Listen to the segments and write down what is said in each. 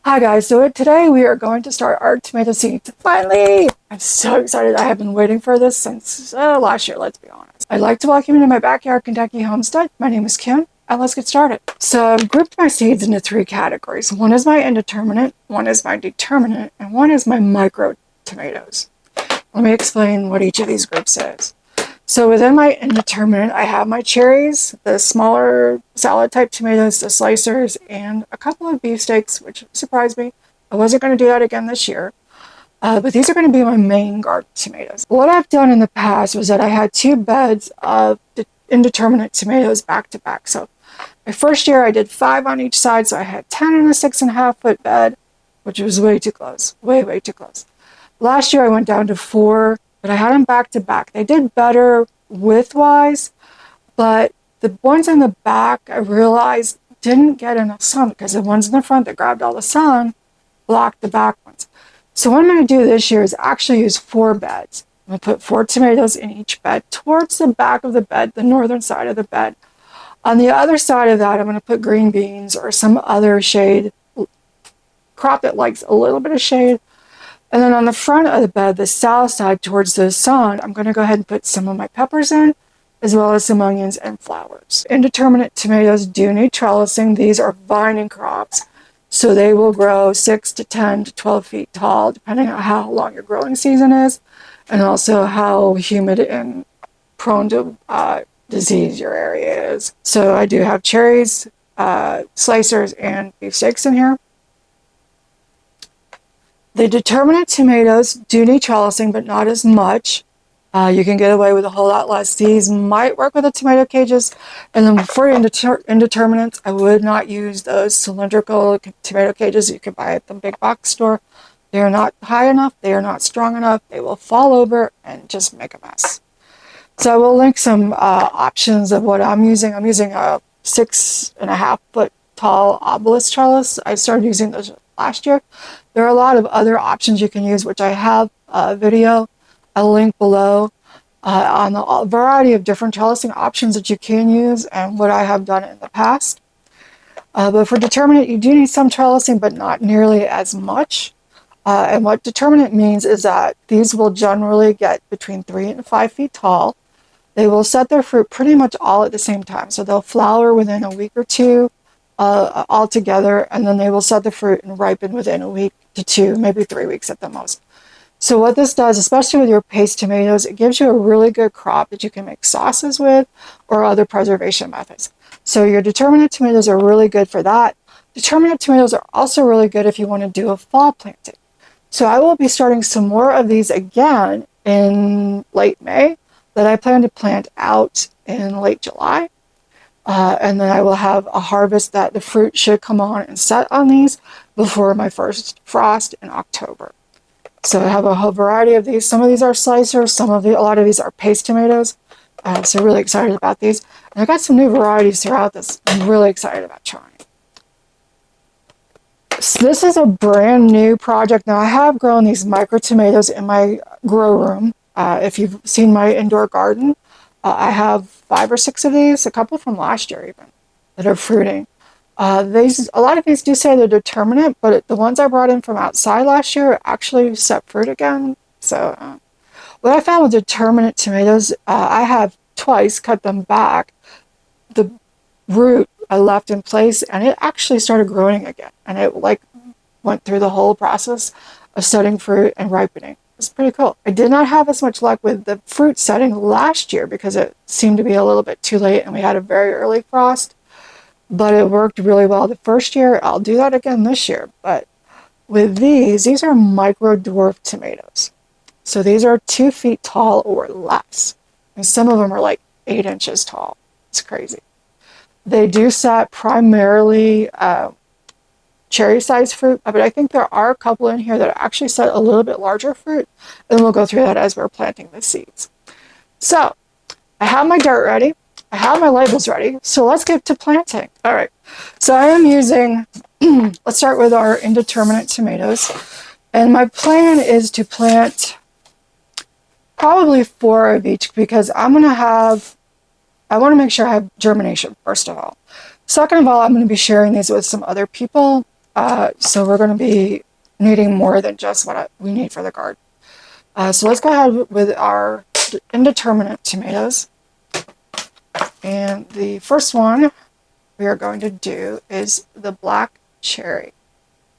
Hi guys, so today we are going to start our tomato seeds. Finally! I'm so excited. I have been waiting for this since last year, let's be honest. I'd like to welcome you to my backyard Kentucky homestead. My name is Kim, and let's get started. So I've grouped my seeds into three categories. One is my indeterminate, one is my determinate, and one is my micro tomatoes. Let me explain what each of these groups is. So within my indeterminate, I have my cherries, the smaller salad type tomatoes, the slicers, and a couple of beefsteaks, which surprised me. I wasn't going to do that again this year. But these are going to be my main garden tomatoes. What I've done in the past was that I had two beds of the indeterminate tomatoes back to back. So my first year I did 5 on each side, so I had 10 in a 6.5 foot bed, which was way too close, way too close. Last year I went down to 4, but I had them back to back. They did better width-wise, but the ones in the back I realized didn't get enough sun because the ones in the front that grabbed all the sun blocked the back ones. So what I'm going to do this year is actually use 4 beds. I'm going to put 4 tomatoes in each bed towards the back of the bed, the northern side of the bed. On the other side of that, I'm going to put green beans or some other shade, crop that likes a little bit of shade. And then on the front of the bed, the south side towards the sun, I'm going to go ahead and put some of my peppers in, as well as some onions and flowers. Indeterminate tomatoes do need trellising. These are vining crops, so they will grow 6 to 10 to 12 feet tall, depending on how long your growing season is, and also how humid and prone to disease your area is. So I do have cherries, slicers, and beefsteaks in here. The determinate tomatoes do need trellising, but not as much. You can get away with a whole lot less. These might work with the tomato cages. And then for indeterminates, I would not use those cylindrical tomato cages you can buy at the big box store. They are not high enough. They are not strong enough. They will fall over and just make a mess. So I will link some options of what I'm using. I'm using a 6.5 foot tall obelisk trellis. I started using those last year. There are a lot of other options you can use, which I have a video, a link below on the variety of different trellising options that you can use and what I have done in the past. But for determinate, you do need some trellising, but not nearly as much. And what determinate means is that these will generally get between 3 and 5 feet tall. They will set their fruit pretty much all at the same time. So they'll flower within a week or two all together, and then they will set the fruit and ripen within a week to 2, maybe 3 weeks at the most. So what this does, especially with your paste tomatoes, it gives you a really good crop that you can make sauces with or other preservation methods. So your determinate tomatoes are really good for that. Determinate tomatoes are also really good if you want to do a fall planting. So I will be starting some more of these again in late May that I plan to plant out in late July. And then I will have a harvest that the fruit should come on and set on these before my first frost in October. So I have a whole variety of these. Some of these are slicers, a lot of these are paste tomatoes. So really excited about these. And I got some new varieties throughout this I'm really excited about trying. So this is a brand new project. Now I have grown these micro tomatoes in my grow room. If you've seen my indoor garden, I have 5 or 6 of these, a couple from last year even, that are fruiting. A lot of these do say they're determinate, but the ones I brought in from outside last year actually set fruit again. So what I found with determinate tomatoes, I have twice cut them back. The root I left in place, and it actually started growing again. And it went through the whole process of setting fruit and ripening. It's pretty cool. I did not have as much luck with the fruit setting last year because it seemed to be a little bit too late and we had a very early frost, but it worked really well the first year. I'll do that again this year. But with these are micro dwarf tomatoes. So these are 2 feet tall or less. And some of them are like 8 inches tall. It's crazy. They do set primarily cherry-sized fruit, but I think there are a couple in here that actually set a little bit larger fruit, and we'll go through that as we're planting the seeds. So I have my dirt ready. I have my labels ready. So let's get to planting. All right. So I am using, let's start with our indeterminate tomatoes. And my plan is to plant probably 4 of each because I want to make sure I have germination, first of all. Second of all, I'm going to be sharing these with some other people So we're going to be needing more than just what we need for the garden. So let's go ahead with our Indeterminate tomatoes. And the first one we are going to do is the black cherry.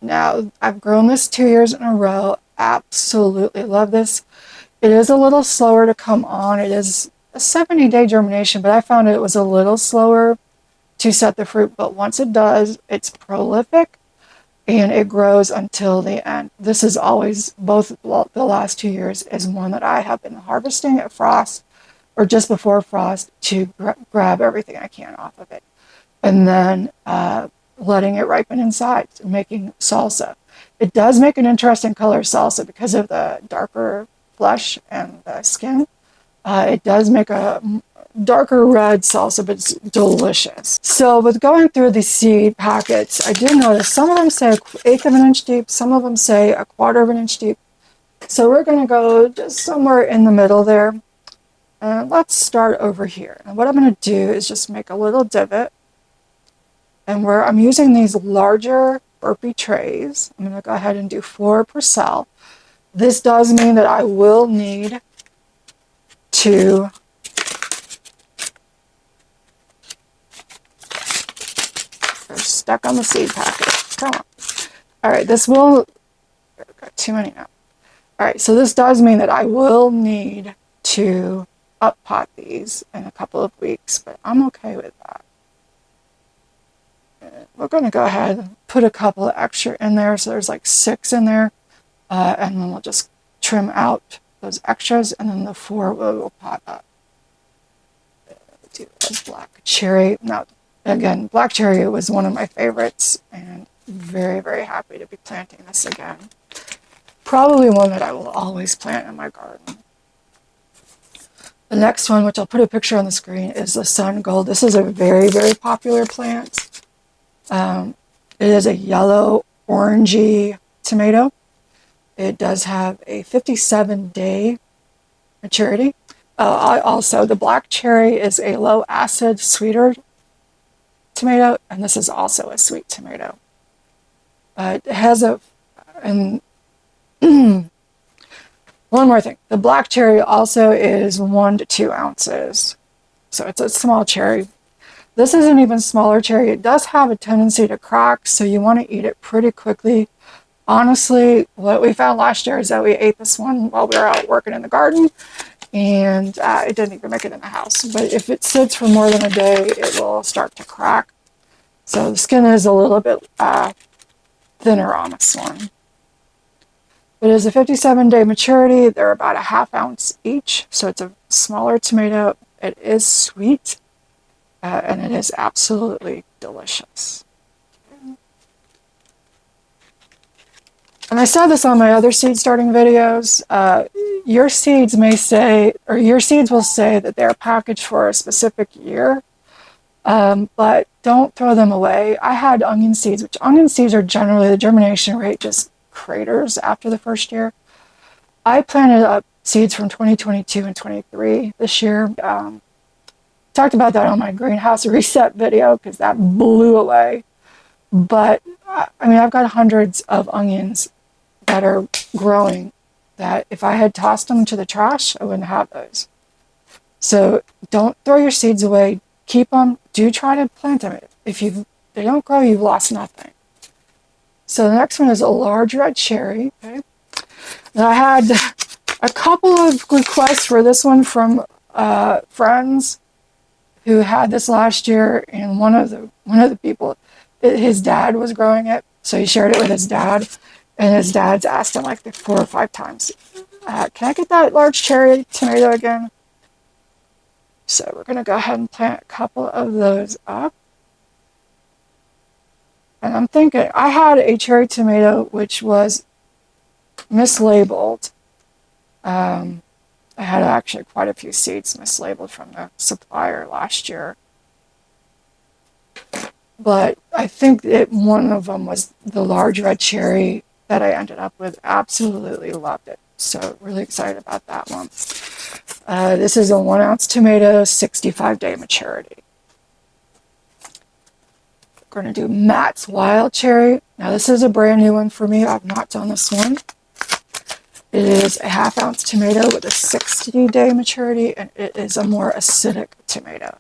Now, I've grown this 2 years in a row. Absolutely love this. It is a little slower to come on. It is a 70-day germination, but I found it was a little slower to set the fruit. But once it does, it's prolific and it grows until the end. This is always, both the last 2 years, is one that I have been harvesting at frost or just before frost to grab everything I can off of it. And then letting it ripen inside, making salsa. It does make an interesting color salsa because of the darker flesh and the skin. It does make a darker red salsa, but it's delicious. So with going through the seed packets, I did notice some of them say 1/8 of an inch deep, some of them say 1/4 of an inch deep. So we're going to go just somewhere in the middle there. And let's start over here. And what I'm going to do is just make a little divot. And where I'm using these larger burpee trays, I'm going to go ahead and do 4 per cell. This does mean that I will need to they're stuck on the seed packet. Come on. All right, this will, I've got too many now. All right, so this does mean that I will need to up pot these in a couple of weeks, but I'm okay with that. We're going to go ahead and put a couple of extra in there. So there's like 6 in there. And then we'll just trim out those extras. And then the 4 will pot up. Do a black cherry. Now, again, black cherry was one of my favorites. And very, very happy to be planting this again. Probably one that I will always plant in my garden. The next one, which I'll put a picture on the screen, is the sun gold. This is a very, very popular plant. It is a yellow orangey tomato. It does have a 57-day maturity. Also, the black cherry is a low acid, sweeter tomato, and this is also a sweet tomato. It has and one more thing. The black cherry also is 1 to 2 ounces. So it's a small cherry. This is an even smaller cherry. It does have a tendency to crack, so you want to eat it pretty quickly. Honestly, what we found last year is that we ate this one while we were out working in the garden, and it didn't even make it in the house. But if it sits for more than a day, it will start to crack. So the skin is a little bit thinner on this one. It is a 57-day maturity. They're about 1/2 ounce each, so it's a smaller tomato. It is sweet. And it is absolutely delicious. And I said this on my other seed starting videos. Your seeds may say, or your seeds will say that they're packaged for a specific year, but don't throw them away. I had onion seeds, which onion seeds are generally, the germination rate just craters after the first year. I planted up seeds from 2022 and 23 this year. Talked about that on my greenhouse reset video because that blew away. But I mean, I've got hundreds of onions that are growing that if I had tossed them to the trash, I wouldn't have those. So don't throw your seeds away. Keep them. Do try to plant them. If they don't grow, you've lost nothing. So the next one is a large red cherry. Okay. And I had a couple of requests for this one from friends who had this last year, and one of the people, his dad was growing it, so he shared it with his dad, and his dad's asked him like 4 or 5 times, can I get that large cherry tomato again? So we're going to go ahead and plant a couple of those up. And I'm thinking, I had a cherry tomato which was mislabeled. I had actually quite a few seeds mislabeled from the supplier last year. But I think that one of them was the large red cherry that I ended up with. Absolutely loved it. So really excited about that one. This is a 1 ounce tomato, 65-day maturity. We're going to do Matt's Wild Cherry. Now this is a brand new one for me. I've not done this one. It is a 1/2 ounce tomato with a 60-day maturity, and it is a more acidic tomato.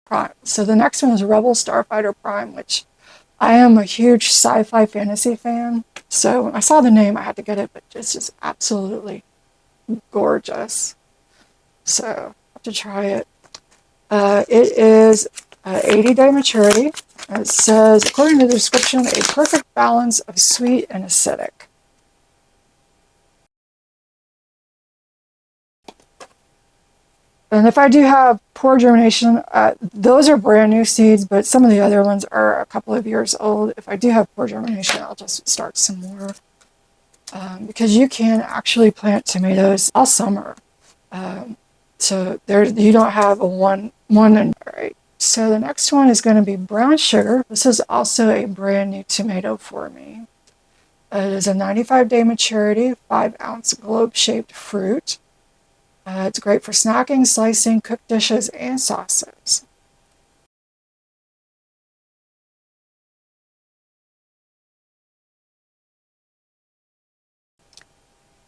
Prime. So the next one is Rebel Starfighter Prime, which I am a huge sci-fi fantasy fan. So when I saw the name, I had to get it, but it's just absolutely gorgeous. So I have to try it. It is 80-day maturity. It says, according to the description, a perfect balance of sweet and acidic. And if I do have poor germination, those are brand new seeds, but some of the other ones are a couple of years old. If I do have poor germination, I'll just start some more. Because you can actually plant tomatoes all summer. So there, you don't have a one and right. So the next one is going to be brown sugar. This is also a brand new tomato for me. It is a 95-day maturity, 5 ounce globe-shaped fruit. It's great for snacking, slicing, cooked dishes, and sauces.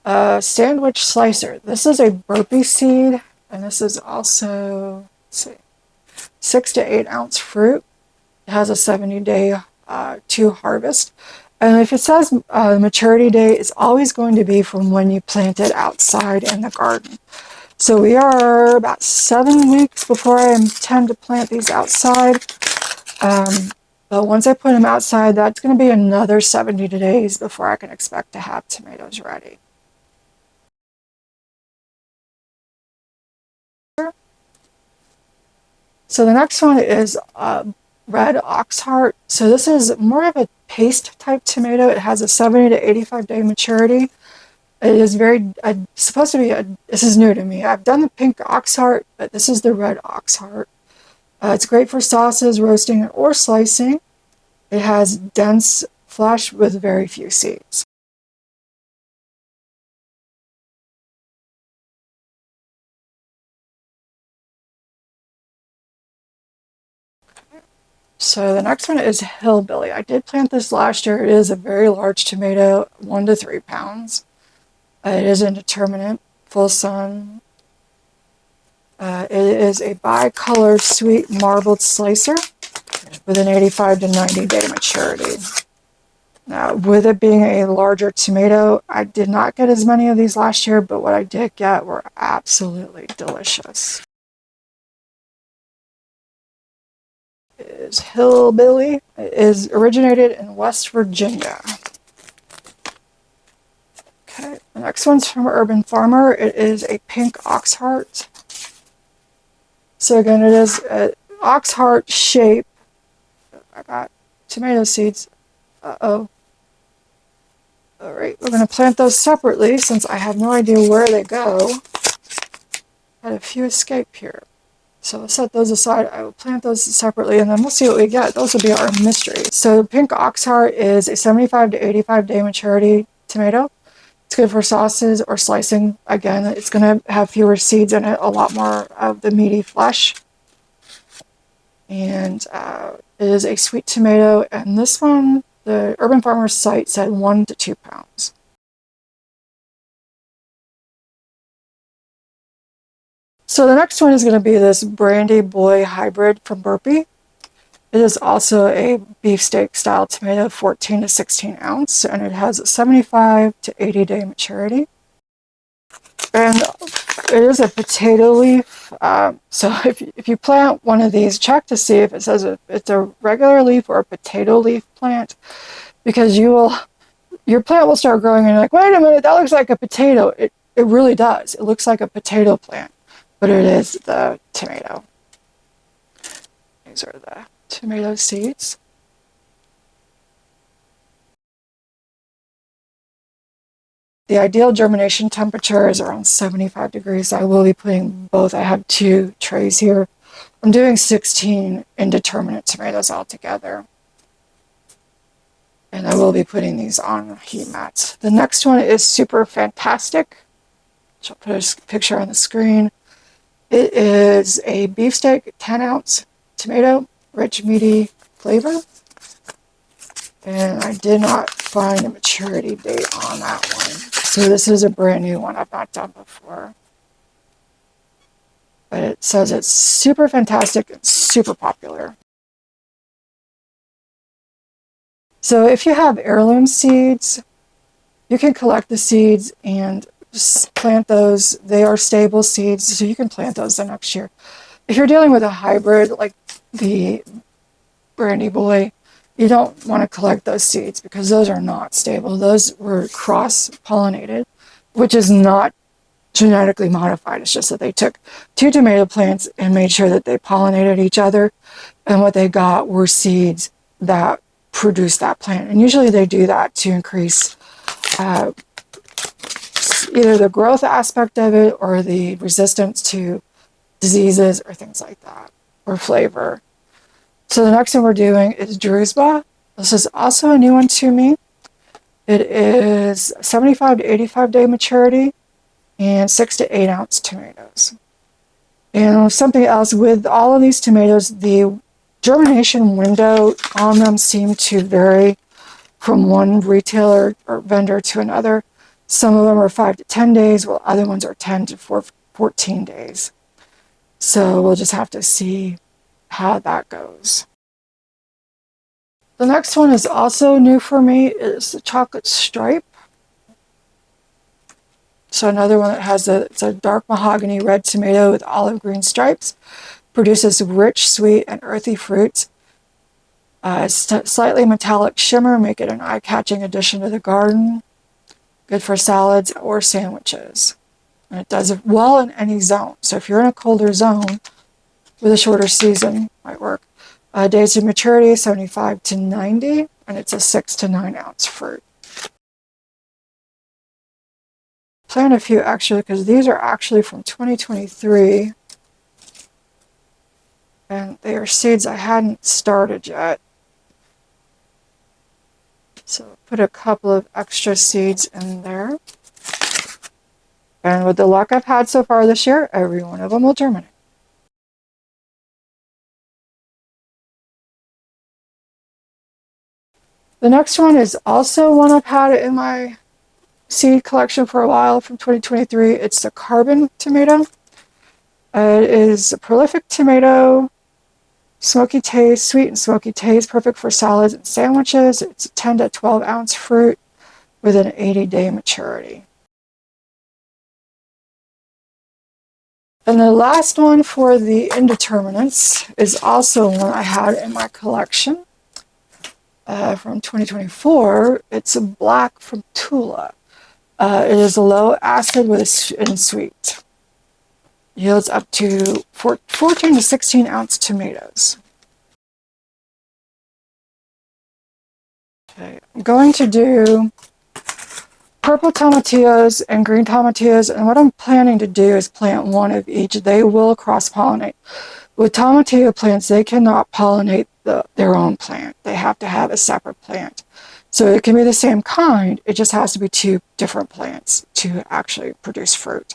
Sandwich slicer. This is a burpee seed, and this is also, let's see, 6 to 8 ounce fruit. It has a 70-day to harvest. And if it says the maturity date, it's always going to be from when you plant it outside in the garden. So we are about 7 weeks before I intend to plant these outside. But once I put them outside, that's going to be another 70 days before I can expect to have tomatoes ready. So the next one is red oxheart. So this is more of a paste type tomato. It has a 70 to 85-day maturity. It is very, supposed to be, this is new to me. I've done the pink oxheart, but this is the red oxheart. It's great for sauces, roasting, or slicing. It has dense flesh with very few seeds. So the next one is Hillbilly. I did plant this last year. It is a very large tomato, 1 to 3 pounds. It is Indeterminate, full sun. It is a bicolored sweet marbled slicer with an 85 to 90-day maturity. Now, with it being a larger tomato, I did not get as many of these last year, but what I did get were absolutely delicious. It is Hillbilly. It is originated in West Virginia. Okay, the next one's from Urban Farmer. It is a pink oxheart. So again, it is an oxheart shape. I got tomato seeds. Uh-oh. All right, we're going to plant those separately since I have no idea where they go. Had a few escape here. So I'll set those aside. I will plant those separately, and then we'll see what we get. Those will be our mystery. So pink oxheart is a 75 to 85-day maturity tomato. It's good for sauces or slicing. Again, it's going to have fewer seeds in it, a lot more of the meaty flesh. And it is a sweet tomato. And this one, the Urban Farmer's site said 1 to 2 pounds. So the next one is going to be this Brandy Boy hybrid from Burpee. It is also a beefsteak style tomato, 14 to 16 ounce, and it has a 75 to 80-day maturity. And it is a potato leaf. So if you plant one of these, check to see if it says it's a regular leaf or a potato leaf plant, because your plant will start growing and you're like, wait a minute, that looks like a potato. It really does. It looks like a potato plant, but it is the tomato. These are the tomato seeds. The ideal germination temperature is around 75 degrees. I will be putting both. I have 2 trays here. I'm doing 16 Indeterminate tomatoes altogether. And I will be putting these on heat mats. The next one is Super Fantastic, which I'll put a picture on the screen. It is a beefsteak 10-ounce tomato, rich meaty flavor. And I did not find a maturity date on that one. So this is a brand new one I've not done before. But it says it's super fantastic and super popular. So if you have heirloom seeds, you can collect the seeds and just plant those. They are stable seeds, so you can plant those the next year. If you're dealing with a hybrid like the Brandy Boy, you don't want to collect those seeds because those are not stable. Those were cross-pollinated, which is not genetically modified. It's just that they took 2 tomato plants and made sure that they pollinated each other, and what they got were seeds that produced that plant. And usually they do that to increase either the growth aspect of it or the resistance to diseases or things like that, or flavor. So the next one we're doing is Drusba. This is also a new one to me. It is 75 to 85 day maturity and 6 to 8 ounce tomatoes. And something else with all of these tomatoes, the germination window on them seem to vary from one retailer or vendor to another. Some of them are 5 to 10 days, while other ones are 10 to 14 days. So we'll just have to see how that goes. The next one is also new for me. It's the chocolate stripe. So another one that has it's a dark mahogany red tomato with olive green stripes. Produces rich, sweet, and earthy fruits. Slightly metallic shimmer make it an eye-catching addition to the garden. Good for salads or sandwiches. And it does well in any zone. So if you're in a colder zone with a shorter season, might work. Days of maturity, 75 to 90, and it's a 6 to 9 ounce fruit. Plant a few extra because these are actually from 2023. And they are seeds I hadn't started yet. So put a couple of extra seeds in there. And with the luck I've had so far this year, every one of them will germinate. The next one is also one I've had in my seed collection for a while from 2023. It's the carbon tomato. It is a prolific tomato, smoky taste, sweet and smoky taste, perfect for salads and sandwiches. It's a 10 to 12 ounce fruit with an 80-day maturity. And the last one for the Indeterminates is also one I had in my collection from 2024. It's a black from Tula. It is low acid and sweet. Yields up to 14 to 16 ounce tomatoes. Okay, I'm going to do purple tomatillos and green tomatillos, and what I'm planning to do is plant one of each. They will cross-pollinate. With tomatillo plants, they cannot pollinate their own plant. They have to have a separate plant. So it can be the same kind, it just has to be 2 different plants to actually produce fruit.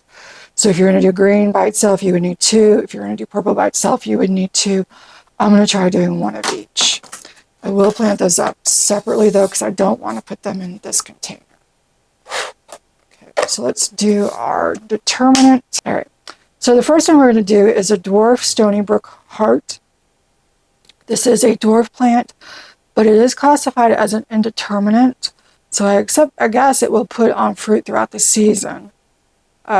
So if you're going to do green by itself, you would need 2. If you're going to do purple by itself, you would need 2. I'm going to try doing one of each. I will plant those up separately though, because I don't want to put them in this container. Okay, so let's do our determinant. All right. So the first one we're going to do is a dwarf Stony Brook heart. This is a dwarf plant, but it is classified as an indeterminate. So I guess it will put on fruit throughout the season.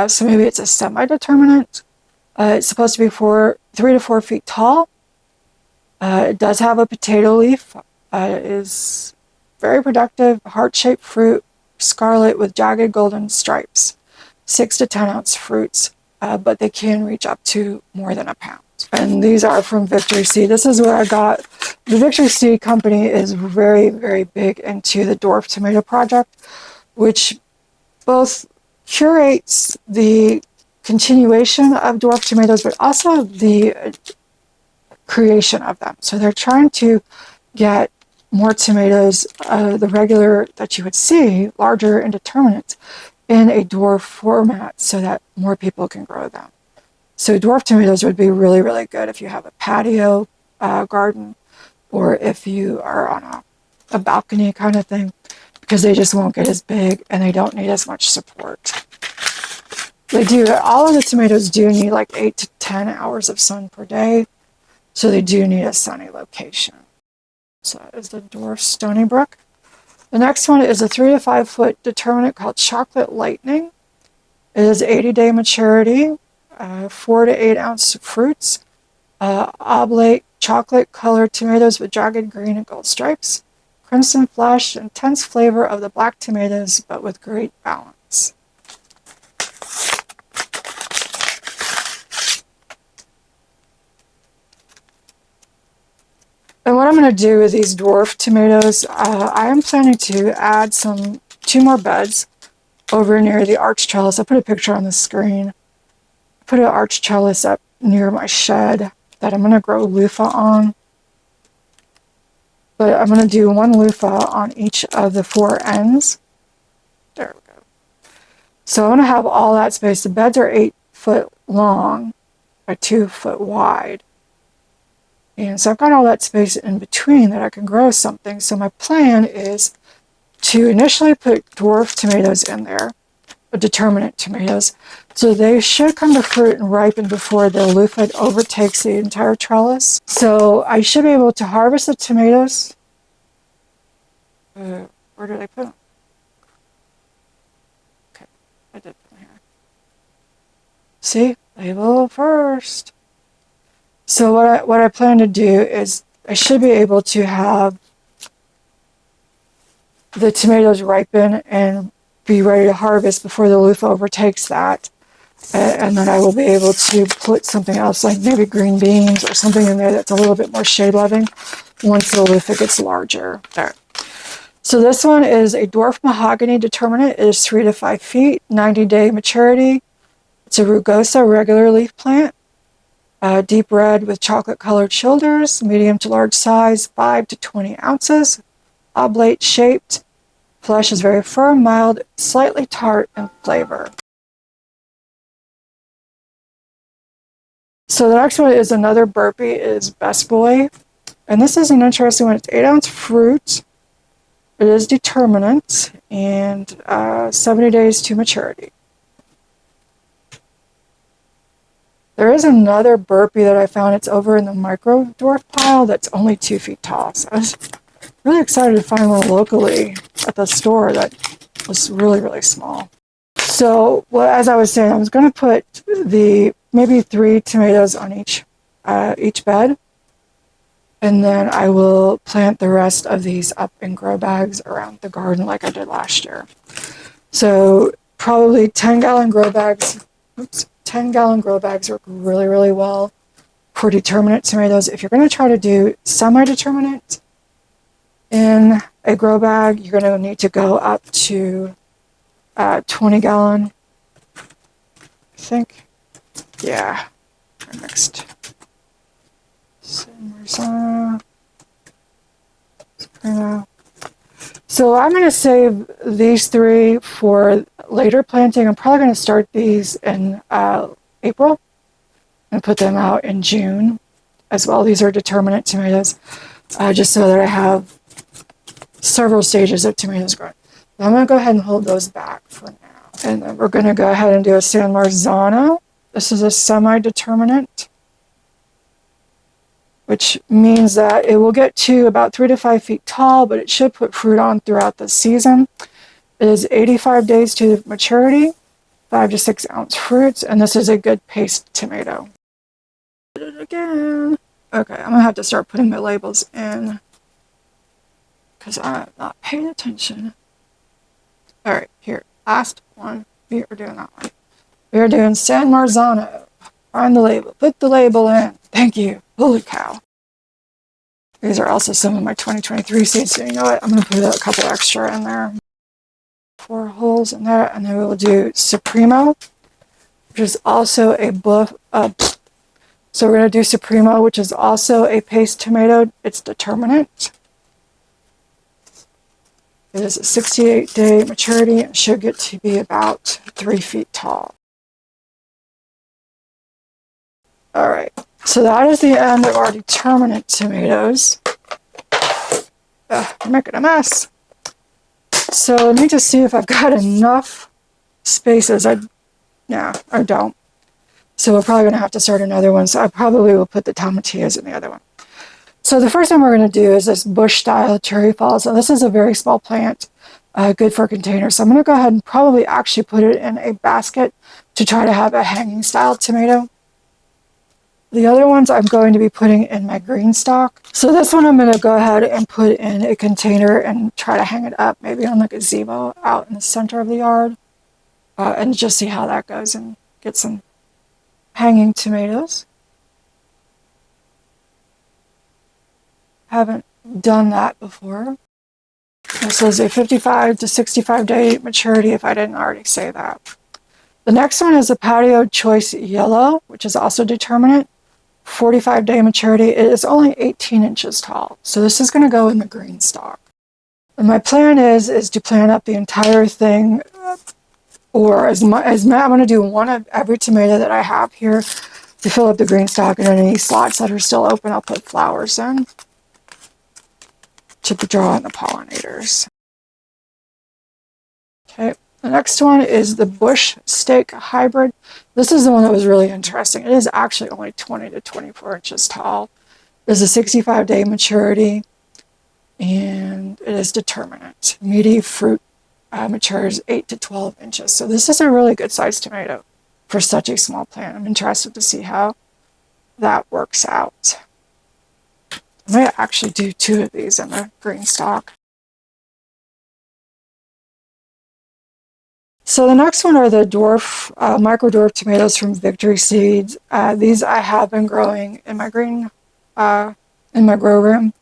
So maybe it's a semi-determinate. It's supposed to be 3 to 4 feet tall. It does have a potato leaf. It is very productive, heart-shaped fruit, scarlet with jagged golden stripes. 6 to 10 ounce fruits, but they can reach up to more than a pound. And these are from Victory Seed. This is where I got. The Victory Seed company is very, very big into the Dwarf Tomato Project, which both curates the continuation of dwarf tomatoes, but also the creation of them. So they're trying to get more tomatoes, the regular that you would see, larger indeterminates, in a dwarf format so that more people can grow them. So dwarf tomatoes would be really, really good if you have a patio garden, or if you are on a balcony kind of thing, because they just won't get as big and they don't need as much support. They do, all of the tomatoes do need like 8 to 10 hours of sun per day, so they do need a sunny location. So that is the dwarf Stony Brook. The next one is a 3 to 5 foot determinate called Chocolate Lightning. It is 80-day maturity, 4 to 8 ounce fruits, oblate chocolate colored tomatoes with jagged green and gold stripes, crimson flesh, intense flavor of the black tomatoes, but with great balance. And what I'm going to do with these dwarf tomatoes, I am planning to add 2 more beds over near the arch trellis. I'll put a picture on the screen. Put an arch trellis up near my shed that I'm going to grow loofah on. But I'm going to do 1 loofah on each of the 4 ends. There we go. So I want to have all that space. The beds are 8 foot long by 2 foot wide. And so I've got all that space in between that I can grow something. So my plan is to initially put dwarf tomatoes in there, determinate tomatoes. So they should come to fruit and ripen before the loofah overtakes the entire trellis. So I should be able to harvest the tomatoes. Where did I put them? Okay, I did put them here. See, label first. So what I plan to do is I should be able to have the tomatoes ripen and be ready to harvest before the loofah overtakes that. And then I will be able to put something else, like maybe green beans or something in there that's a little bit more shade loving once the loofah gets larger. There. So this one is a dwarf mahogany determinate. It is 3 to 5 feet, 90-day maturity. It's a rugosa regular leaf plant. Deep red with chocolate colored shoulders, medium to large size, 5 to 20 ounces, oblate shaped. Flesh is very firm, mild, slightly tart in flavor. So the next one is another burpee, is Best Boy. And this is an interesting one. It's 8 ounce fruit. It is determinant and 70 days to maturity. There is another burpee that I found. It's over in the micro dwarf pile that's only 2 feet tall. So I was really excited to find one locally at the store that was really, really small. So, well, as I was saying, I was going to put maybe 3 tomatoes on each bed, and then I will plant the rest of these up in grow bags around the garden like I did last year. So probably 10-gallon grow bags. 10-gallon grow bags work really, really well for determinate tomatoes. If you're going to try to do semi-determinate in a grow bag, you're going to need to go up to 20-gallon, I think. Yeah. Next. Supremo. So I'm going to save these 3 for later planting. I'm probably going to start these in April and put them out in June as well. These are determinate tomatoes, just so that I have several stages of tomatoes growing. I'm going to go ahead and hold those back for now. And then we're going to go ahead and do a San Marzano. This is a semi-determinate, which means that it will get to about 3 to 5 feet tall, but it should put fruit on throughout the season. It is 85 days to maturity, 5 to 6 ounce fruits, and this is a good paste tomato. Did it again. Okay, I'm gonna have to start putting my labels in because I'm not paying attention. All right, here, last one. We are doing that one. We are doing San Marzano. Find the label. Put the label in. Thank you. Holy cow. These are also some of my 2023 seeds. So you know what? I'm going to put a couple extra in there. 4 holes in there. And then we will do Supremo, which is also a so we're going to do Supremo, which is also a paste tomato. It's determinate. It is a 68-day maturity and should get to be about 3 feet tall. All right, so that is the end of our Determinate tomatoes. I'm making a mess. So let me just see if I've got enough spaces. I don't. So we're probably going to have to start another one. So I probably will put the tomatillas in the other one. So the first one we're going to do is this bush-style cherry fall. So this is a very small plant, good for a container. So I'm going to go ahead and probably actually put it in a basket to try to have a hanging-style tomato. The other ones I'm going to be putting in my GreenStalk. So this one I'm going to go ahead and put in a container and try to hang it up, maybe on the gazebo out in the center of the yard, and just see how that goes and get some hanging tomatoes. Haven't done that before. This is a 55 to 65 day maturity if I didn't already say that. The next one is a Patio Choice Yellow, which is also Determinate. 45-day maturity. It is only 18 inches tall. So this is going to go in the GreenStalk. And my plan is to plant up the entire thing, or I'm going to do one of every tomato that I have here to fill up the GreenStalk, and in any slots that are still open, I'll put flowers in to draw in the pollinators. Okay. The next one is the Bush Steak Hybrid. This is the one that was really interesting. It is actually only 20 to 24 inches tall. There's a 65-day maturity, and it is Determinate. Meaty fruit matures 8 to 12 inches. So this is a really good sized tomato for such a small plant. I'm interested to see how that works out. I might actually do 2 of these in the GreenStalk. So the next one are the Dwarf, micro dwarf tomatoes from Victory Seeds. These I have been growing in my in my grow room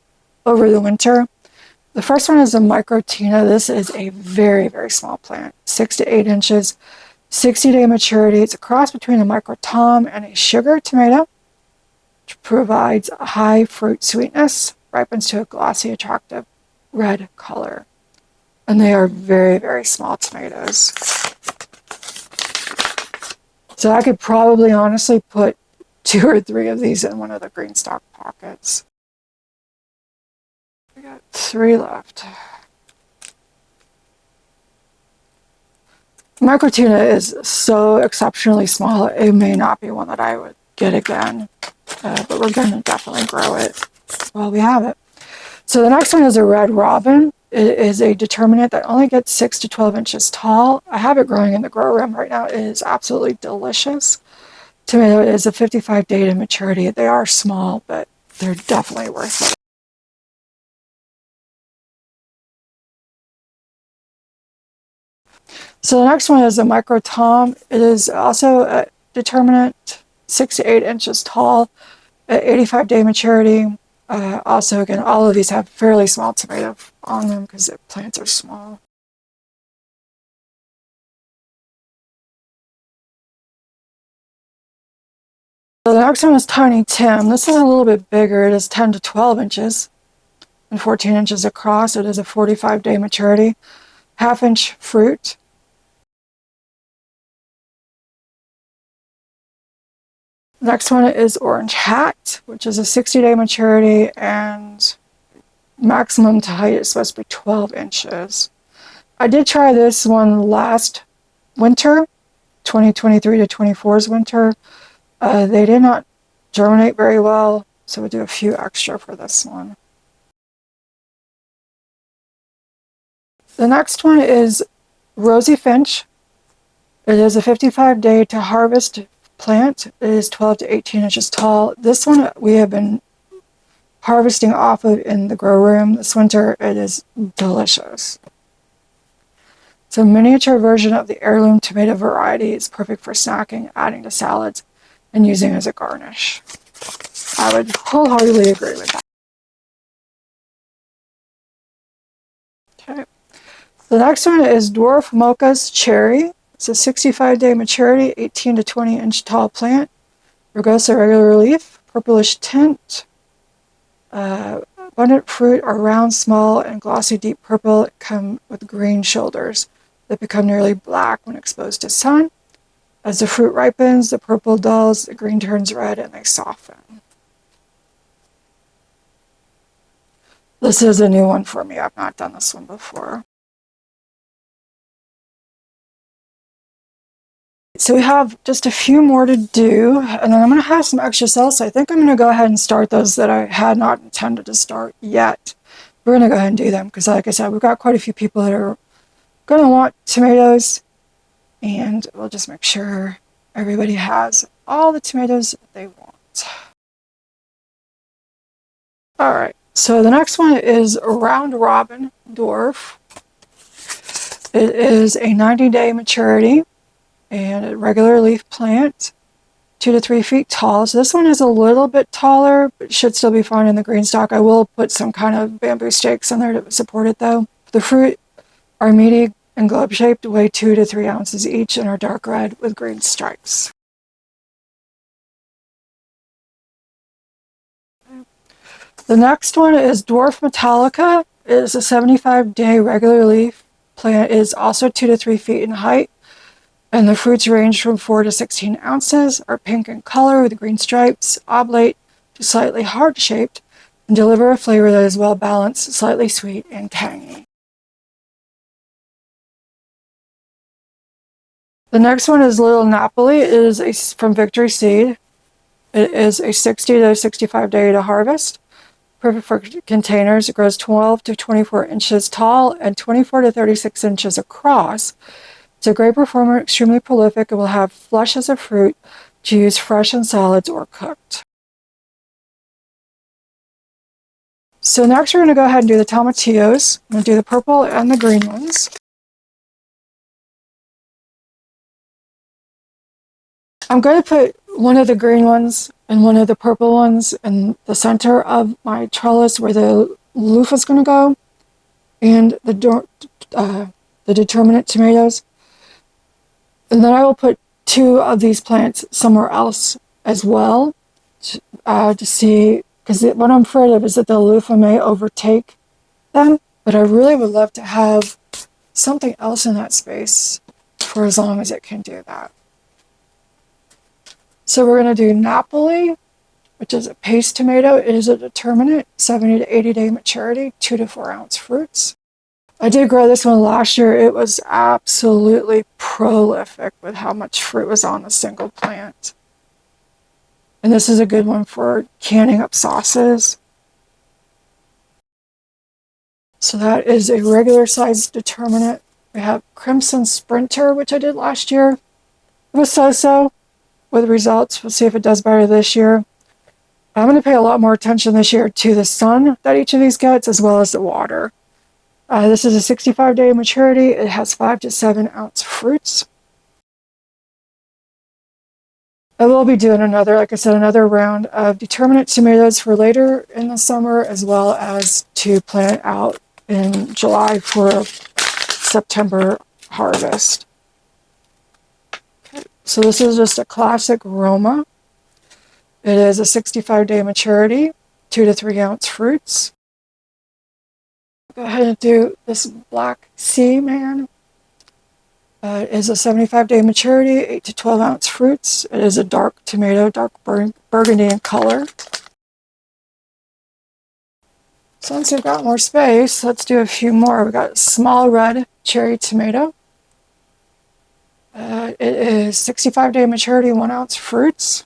over the winter. The first one is a micro Tina. This is a very, very small plant, 6 to 8 inches, 60-day maturity. It's a cross between a micro Tom and a sugar tomato, which provides a high fruit sweetness, ripens to a glossy, attractive red color. And they are very, very small tomatoes. So I could probably honestly put 2 or 3 of these in one of the GreenStalk pockets. We got 3 left. Microtuna is so exceptionally small, it may not be one that I would get again, but we're going to definitely grow it while we have it. So the next one is a Red Robin. It is a Determinate that only gets 6 to 12 inches tall. I have it growing in the grow room right now. It is absolutely delicious. Tomato is a 55-day to maturity. They are small, but they're definitely worth it. So the next one is a Micro Tom. It is also a Determinate, 6 to 8 inches tall, 85-day maturity. Also, again, all of these have fairly small tomato on them because the plants are small. So the next one is Tiny Tim. This is a little bit bigger. It is 10 to 12 inches and 14 inches across. It is a 45-day maturity, half-inch fruit. Next one is Orange Hat, which is a 60-day maturity, and maximum to height is supposed to be 12 inches. I did try this one last winter, 2023 to 24's winter. They did not germinate very well, so we'll do a few extra for this one. The next one is Rosy Finch. It is a 55-day to harvest plant. It is 12 to 18 inches tall. This one we have been harvesting off of in the grow room this winter. It is delicious. It's a miniature version of the heirloom tomato variety. It's perfect for snacking, adding to salads, and using as a garnish. I would wholeheartedly agree with that. Okay. The next one is Dwarf Mocha's Cherry. It's a 65-day maturity, 18 to 20 inch tall plant. Rugosa regular leaf, purplish tint. Abundant fruit are round, small, and glossy deep purple. Come with green shoulders that become nearly black when exposed to sun. As the fruit ripens, the purple dulls, the green turns red, and they soften. This is a new one for me. I've not done this one before. So we have just a few more to do, and then I'm going to have some extra cells, so I think I'm going to go ahead and start those that I had not intended to start yet. We're going to go ahead and do them, because like I said, we've got quite a few people that are going to want tomatoes, and we'll just make sure everybody has all the tomatoes that they want. All right, so the next one is Round Robin Dwarf. It is a 90-day maturity and a regular leaf plant, 2 to 3 feet tall. So this one is a little bit taller, but should still be fine in the GreenStalk. I will put some kind of bamboo stakes in there to support it though. The fruit are meaty and globe-shaped, weigh 2 to 3 ounces each, and are dark red with green stripes. The next one is Dwarf Metallica. It is a 75-day regular leaf plant. It is also 2 to 3 feet in height, and the fruits range from 4 to 16 ounces, are pink in color with green stripes, oblate to slightly heart-shaped, and deliver a flavor that is well-balanced, slightly sweet, and tangy. The next one is Little Napoli. It is from Victory Seed. It is a 60 to 65 day to harvest. Perfect for containers. It grows 12 to 24 inches tall and 24 to 36 inches across. It's a great performer, extremely prolific, and will have flushes of fruit to use fresh in salads or cooked. So next we're going to go ahead and do the tomatillos. I'm going to do the purple and the green ones. I'm going to put one of the green ones and one of the purple ones in the center of my trellis where the loofah is going to go, and the Determinate tomatoes. And then I will put 2 of these plants somewhere else as well to see, because what I'm afraid of is that the loofah may overtake them, but I really would love to have something else in that space for as long as it can do that. So we're going to do Napoli, which is a paste tomato. It is a determinate, 70 to 80 day maturity, 2 to 4 ounce fruits. I did grow this one last year. It was absolutely prolific with how much fruit was on a single plant. And this is a good one for canning up sauces. So that is a regular size determinate. We have Crimson Sprinter, which I did last year. It was so-so with results. We'll see if it does better this year. I'm going to pay a lot more attention this year to the sun that each of these gets, as well as the water. This is a 65-day maturity. It has 5 to 7 ounce fruits. I will be doing another round of Determinate tomatoes for later in the summer, as well as to plant out in July for a September harvest. Okay, so this is just a classic Roma. It is a 65-day maturity, 2 to 3 ounce fruits. Go ahead and do this Black Sea Man. It is a 75-day maturity, 8 to 12 ounce fruits. It is a dark tomato, dark burgundy in color. Since we've got more space, let's do a few more. We've got Small Red Cherry Tomato. It is 65-day maturity, 1 ounce fruits.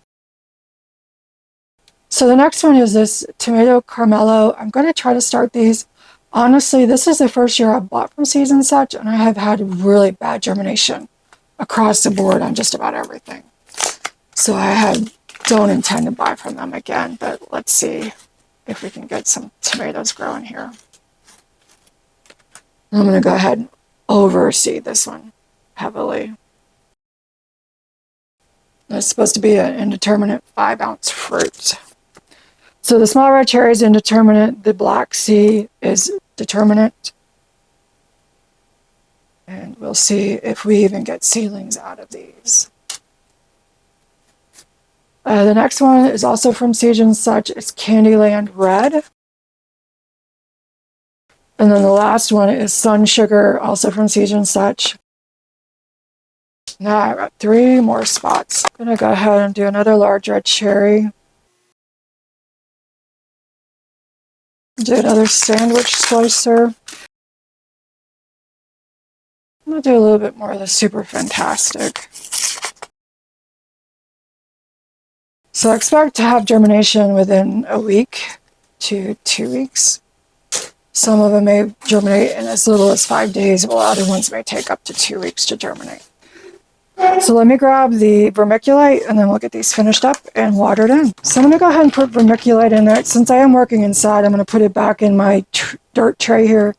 So the next one is this Tomato Carmelo. I'm going to try to start these. Honestly, this is the first year I've bought from Seeds and Such, and I have had really bad germination across the board on just about everything. So don't intend to buy from them again, but let's see if we can get some tomatoes growing here. I'm going to go ahead and overseed this one heavily. It's supposed to be an indeterminate 5 ounce fruit. So the Small Red Cherry is Indeterminate. The Black Sea is Determinate. And we'll see if we even get seedlings out of these. The next one is also from Seeds and Such. It's Candyland Red. And then the last one is Sun Sugar, also from Seeds and Such. Now I've got 3 more spots. I'm gonna go ahead and do another large red cherry. Do another sandwich slicer. I'm gonna do a little bit more of the super fantastic. So I expect to have germination within a week to 2 weeks. Some of them may germinate in as little as 5 days, while other ones may take up to 2 weeks to germinate. So let me grab the vermiculite and then we'll get these finished up and watered in. So I'm going to go ahead and put vermiculite in there. Since I am working inside, I'm going to put it back in my dirt tray here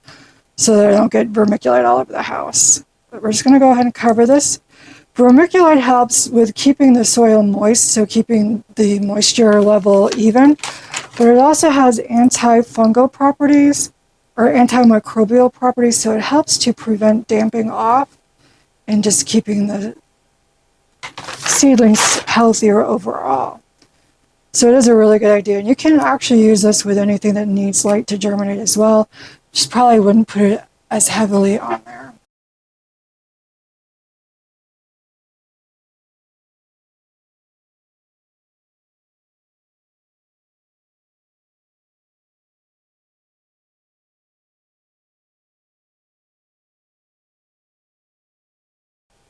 so that I don't get vermiculite all over the house. But we're just going to go ahead and cover this. Vermiculite helps with keeping the soil moist, so keeping the moisture level even. But it also has antifungal properties or antimicrobial properties, so it helps to prevent damping off and just keeping the seedlings healthier overall. So it is a really good idea. And you can actually use this with anything that needs light to germinate as well. Just probably wouldn't put it as heavily on there.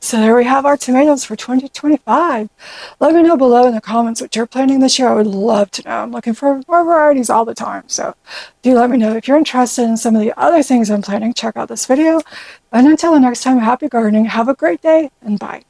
So there we have our tomatoes for 2025. Let me know below in the comments what you're planting this year. I would love to know. I'm looking for more varieties all the time. So do let me know. If you're interested in some of the other things I'm planting, check out this video. And until the next time, happy gardening. Have a great day and bye.